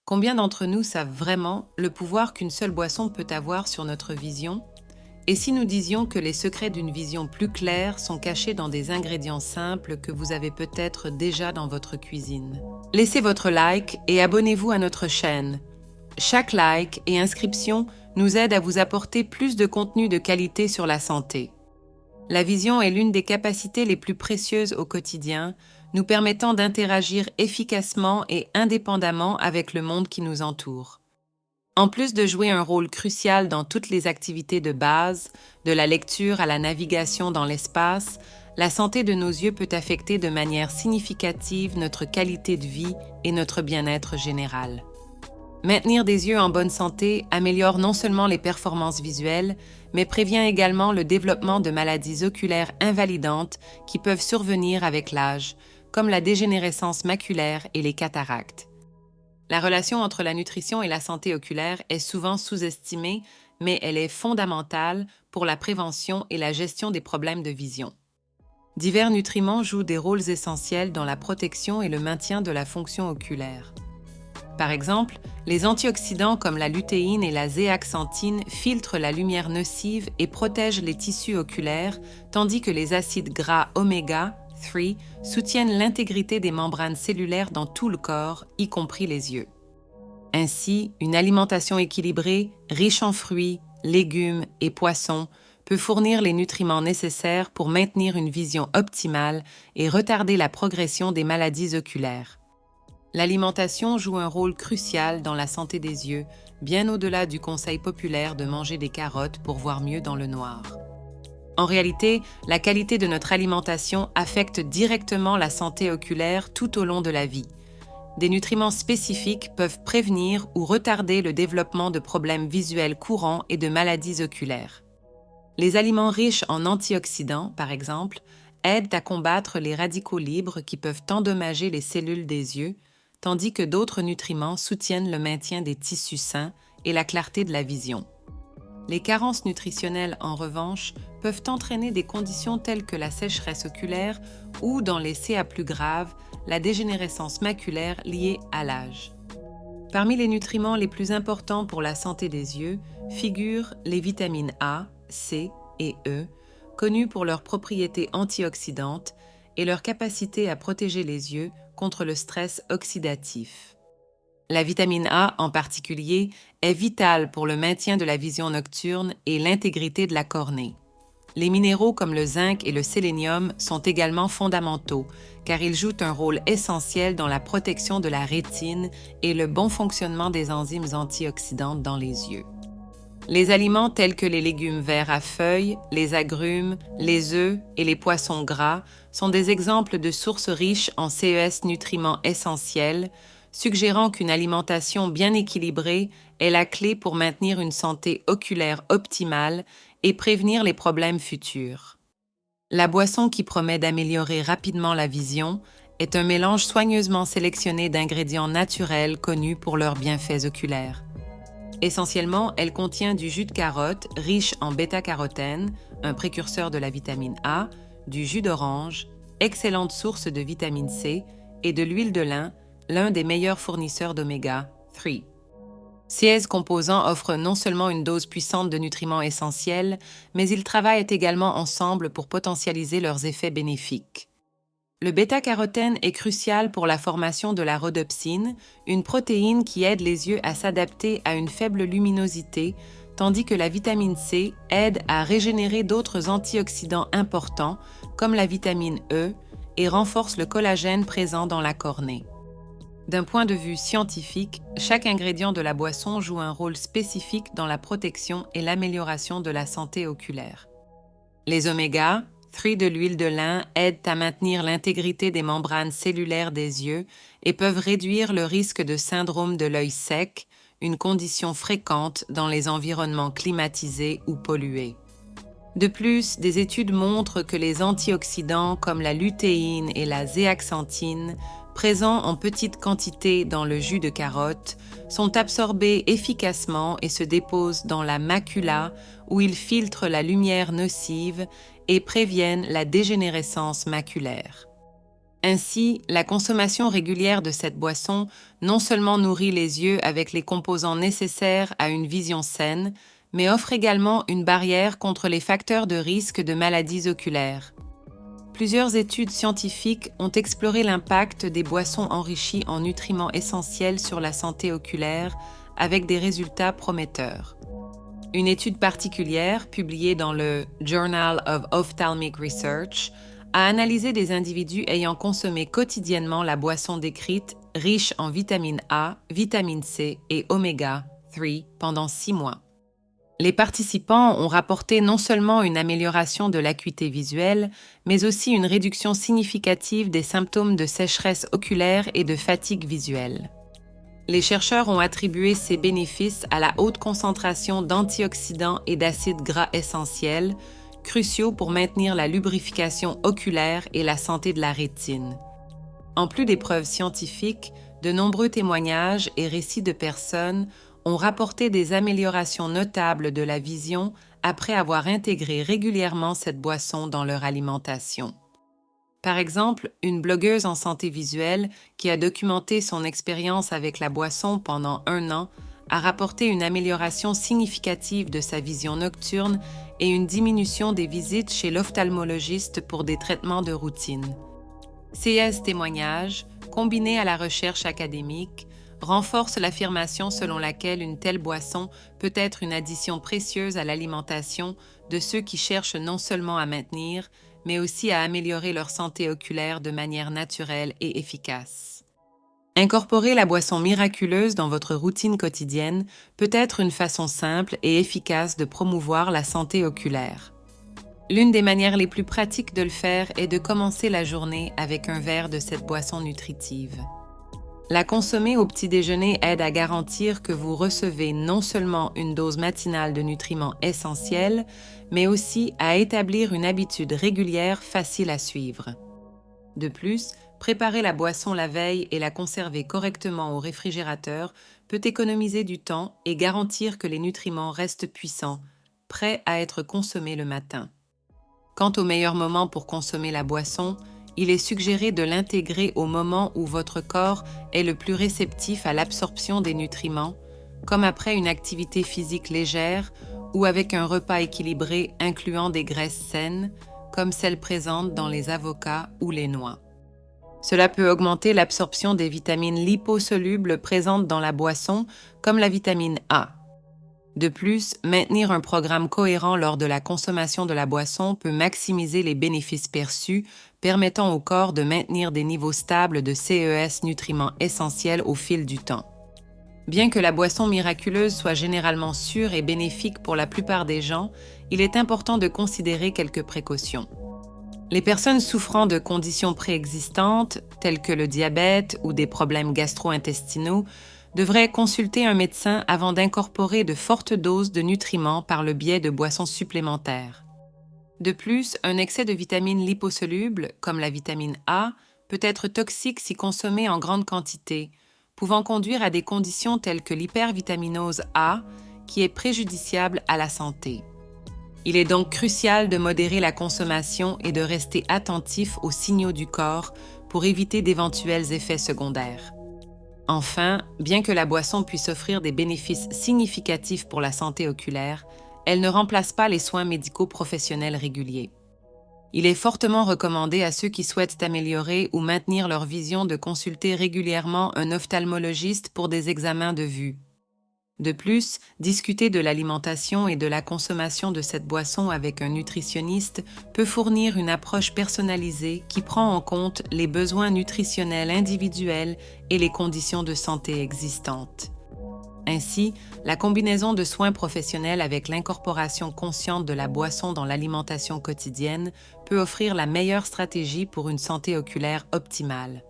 Combien d'entre nous savent vraiment le pouvoir qu'une seule boisson peut avoir sur notre vision? Et si nous disions que les secrets d'une vision plus claire sont cachés dans des ingrédients simples que vous avez peut-être déjà dans votre cuisine? Laissez votre like et abonnez-vous à notre chaîne. Chaque like et inscription nous aide à vous apporter plus de contenu de qualité sur la santé. La vision est l'une des capacités les plus précieuses au quotidien, nous permettant d'interagir efficacement et indépendamment avec le monde qui nous entoure. En plus de jouer un rôle crucial dans toutes les activités de base, de la lecture à la navigation dans l'espace, la santé de nos yeux peut affecter de manière significative notre qualité de vie et notre bien-être général. Maintenir des yeux en bonne santé améliore non seulement les performances visuelles, mais prévient également le développement de maladies oculaires invalidantes qui peuvent survenir avec l'âge, comme la dégénérescence maculaire et les cataractes. La relation entre la nutrition et la santé oculaire est souvent sous-estimée, mais elle est fondamentale pour la prévention et la gestion des problèmes de vision. Divers nutriments jouent des rôles essentiels dans la protection et le maintien de la fonction oculaire. Par exemple, les antioxydants comme la lutéine et la zéaxanthine filtrent la lumière nocive et protègent les tissus oculaires, tandis que les acides gras oméga 3 soutiennent l'intégrité des membranes cellulaires dans tout le corps, y compris les yeux. Ainsi, une alimentation équilibrée, riche en fruits, légumes et poissons, peut fournir les nutriments nécessaires pour maintenir une vision optimale et retarder la progression des maladies oculaires. L'alimentation joue un rôle crucial dans la santé des yeux, bien au-delà du conseil populaire de manger des carottes pour voir mieux dans le noir. En réalité, la qualité de notre alimentation affecte directement la santé oculaire tout au long de la vie. Des nutriments spécifiques peuvent prévenir ou retarder le développement de problèmes visuels courants et de maladies oculaires. Les aliments riches en antioxydants, par exemple, aident à combattre les radicaux libres qui peuvent endommager les cellules des yeux, tandis que d'autres nutriments soutiennent le maintien des tissus sains et la clarté de la vision. Les carences nutritionnelles, en revanche, peuvent entraîner des conditions telles que la sécheresse oculaire ou, dans les CA plus graves, la dégénérescence maculaire liée à l'âge. Parmi les nutriments les plus importants pour la santé des yeux figurent les vitamines A, C et E, connues pour leurs propriétés antioxydantes et leur capacité à protéger les yeux contre le stress oxydatif. La vitamine A, en particulier, est vitale pour le maintien de la vision nocturne et l'intégrité de la cornée. Les minéraux comme le zinc et le sélénium sont également fondamentaux, car ils jouent un rôle essentiel dans la protection de la rétine et le bon fonctionnement des enzymes antioxydantes dans les yeux. Les aliments tels que les légumes verts à feuilles, les agrumes, les œufs et les poissons gras sont des exemples de sources riches en CES nutriments essentiels, suggérant qu'une alimentation bien équilibrée est la clé pour maintenir une santé oculaire optimale et prévenir les problèmes futurs. La boisson qui promet d'améliorer rapidement la vision est un mélange soigneusement sélectionné d'ingrédients naturels connus pour leurs bienfaits oculaires. Essentiellement, elle contient du jus de carotte riche en bêta-carotène, un précurseur de la vitamine A, du jus d'orange, excellente source de vitamine C, et de l'huile de lin, l'un des meilleurs fournisseurs d'oméga 3. Ces composants offrent non seulement une dose puissante de nutriments essentiels, mais ils travaillent également ensemble pour potentialiser leurs effets bénéfiques. Le bêta-carotène est crucial pour la formation de la rhodopsine, une protéine qui aide les yeux à s'adapter à une faible luminosité, tandis que la vitamine C aide à régénérer d'autres antioxydants importants, comme la vitamine E, et renforce le collagène présent dans la cornée. D'un point de vue scientifique, chaque ingrédient de la boisson joue un rôle spécifique dans la protection et l'amélioration de la santé oculaire. Les oméga 3 de l'huile de lin aident à maintenir l'intégrité des membranes cellulaires des yeux et peuvent réduire le risque de syndrome de l'œil sec, une condition fréquente dans les environnements climatisés ou pollués. De plus, des études montrent que les antioxydants comme la lutéine et la zéaxanthine, présents en petite quantité dans le jus de carotte, sont absorbés efficacement et se déposent dans la macula où ils filtrent la lumière nocive et préviennent la dégénérescence maculaire. Ainsi, la consommation régulière de cette boisson non seulement nourrit les yeux avec les composants nécessaires à une vision saine, mais offre également une barrière contre les facteurs de risque de maladies oculaires. Plusieurs études scientifiques ont exploré l'impact des boissons enrichies en nutriments essentiels sur la santé oculaire, avec des résultats prometteurs. Une étude particulière, publiée dans le Journal of Ophthalmic Research, a analysé des individus ayant consommé quotidiennement la boisson décrite riche en vitamine A, vitamine C et oméga 3 pendant 6 mois. Les participants ont rapporté non seulement une amélioration de l'acuité visuelle, mais aussi une réduction significative des symptômes de sécheresse oculaire et de fatigue visuelle. Les chercheurs ont attribué ces bénéfices à la haute concentration d'antioxydants et d'acides gras essentiels, cruciaux pour maintenir la lubrification oculaire et la santé de la rétine. En plus des preuves scientifiques, de nombreux témoignages et récits de personnes ont rapporté des améliorations notables de la vision après avoir intégré régulièrement cette boisson dans leur alimentation. Par exemple, une blogueuse en santé visuelle qui a documenté son expérience avec la boisson pendant 1 an a rapporté une amélioration significative de sa vision nocturne et une diminution des visites chez l'ophtalmologiste pour des traitements de routine. Ces témoignages, combinés à la recherche académique, renforcent l'affirmation selon laquelle une telle boisson peut être une addition précieuse à l'alimentation de ceux qui cherchent non seulement à maintenir, mais aussi à améliorer leur santé oculaire de manière naturelle et efficace. Incorporer la boisson miraculeuse dans votre routine quotidienne peut être une façon simple et efficace de promouvoir la santé oculaire. L'une des manières les plus pratiques de le faire est de commencer la journée avec un verre de cette boisson nutritive. La consommer au petit déjeuner aide à garantir que vous recevez non seulement une dose matinale de nutriments essentiels, mais aussi à établir une habitude régulière facile à suivre. De plus, préparer la boisson la veille et la conserver correctement au réfrigérateur peut économiser du temps et garantir que les nutriments restent puissants, prêts à être consommés le matin. Quant au meilleur moment pour consommer la boisson, il est suggéré de l'intégrer au moment où votre corps est le plus réceptif à l'absorption des nutriments, comme après une activité physique légère ou avec un repas équilibré incluant des graisses saines, comme celles présentes dans les avocats ou les noix. Cela peut augmenter l'absorption des vitamines liposolubles présentes dans la boisson, comme la vitamine A. De plus, maintenir un programme cohérent lors de la consommation de la boisson peut maximiser les bénéfices perçus, permettant au corps de maintenir des niveaux stables de CES nutriments essentiels au fil du temps. Bien que la boisson miraculeuse soit généralement sûre et bénéfique pour la plupart des gens, il est important de considérer quelques précautions. Les personnes souffrant de conditions préexistantes, telles que le diabète ou des problèmes gastro-intestinaux, devraient consulter un médecin avant d'incorporer de fortes doses de nutriments par le biais de boissons supplémentaires. De plus, un excès de vitamines liposolubles, comme la vitamine A, peut être toxique si consommé en grande quantité, pouvant conduire à des conditions telles que l'hypervitaminose A, qui est préjudiciable à la santé. Il est donc crucial de modérer la consommation et de rester attentif aux signaux du corps pour éviter d'éventuels effets secondaires. Enfin, bien que la boisson puisse offrir des bénéfices significatifs pour la santé oculaire, elle ne remplace pas les soins médicaux professionnels réguliers. Il est fortement recommandé à ceux qui souhaitent améliorer ou maintenir leur vision de consulter régulièrement un ophtalmologiste pour des examens de vue. De plus, discuter de l'alimentation et de la consommation de cette boisson avec un nutritionniste peut fournir une approche personnalisée qui prend en compte les besoins nutritionnels individuels et les conditions de santé existantes. Ainsi, la combinaison de soins professionnels avec l'incorporation consciente de la boisson dans l'alimentation quotidienne peut offrir la meilleure stratégie pour une santé oculaire optimale.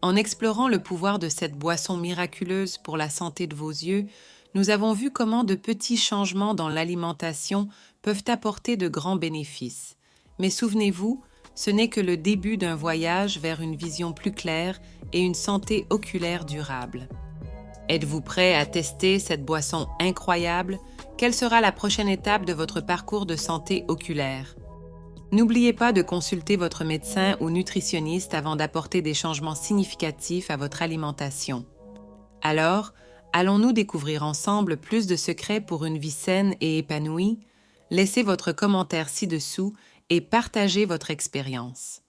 En explorant le pouvoir de cette boisson miraculeuse pour la santé de vos yeux, nous avons vu comment de petits changements dans l'alimentation peuvent apporter de grands bénéfices. Mais souvenez-vous, ce n'est que le début d'un voyage vers une vision plus claire et une santé oculaire durable. Êtes-vous prêt à tester cette boisson incroyable? Quelle sera la prochaine étape de votre parcours de santé oculaire? N'oubliez pas de consulter votre médecin ou nutritionniste avant d'apporter des changements significatifs à votre alimentation. Alors, allons-nous découvrir ensemble plus de secrets pour une vie saine et épanouie? Laissez votre commentaire ci-dessous et partagez votre expérience.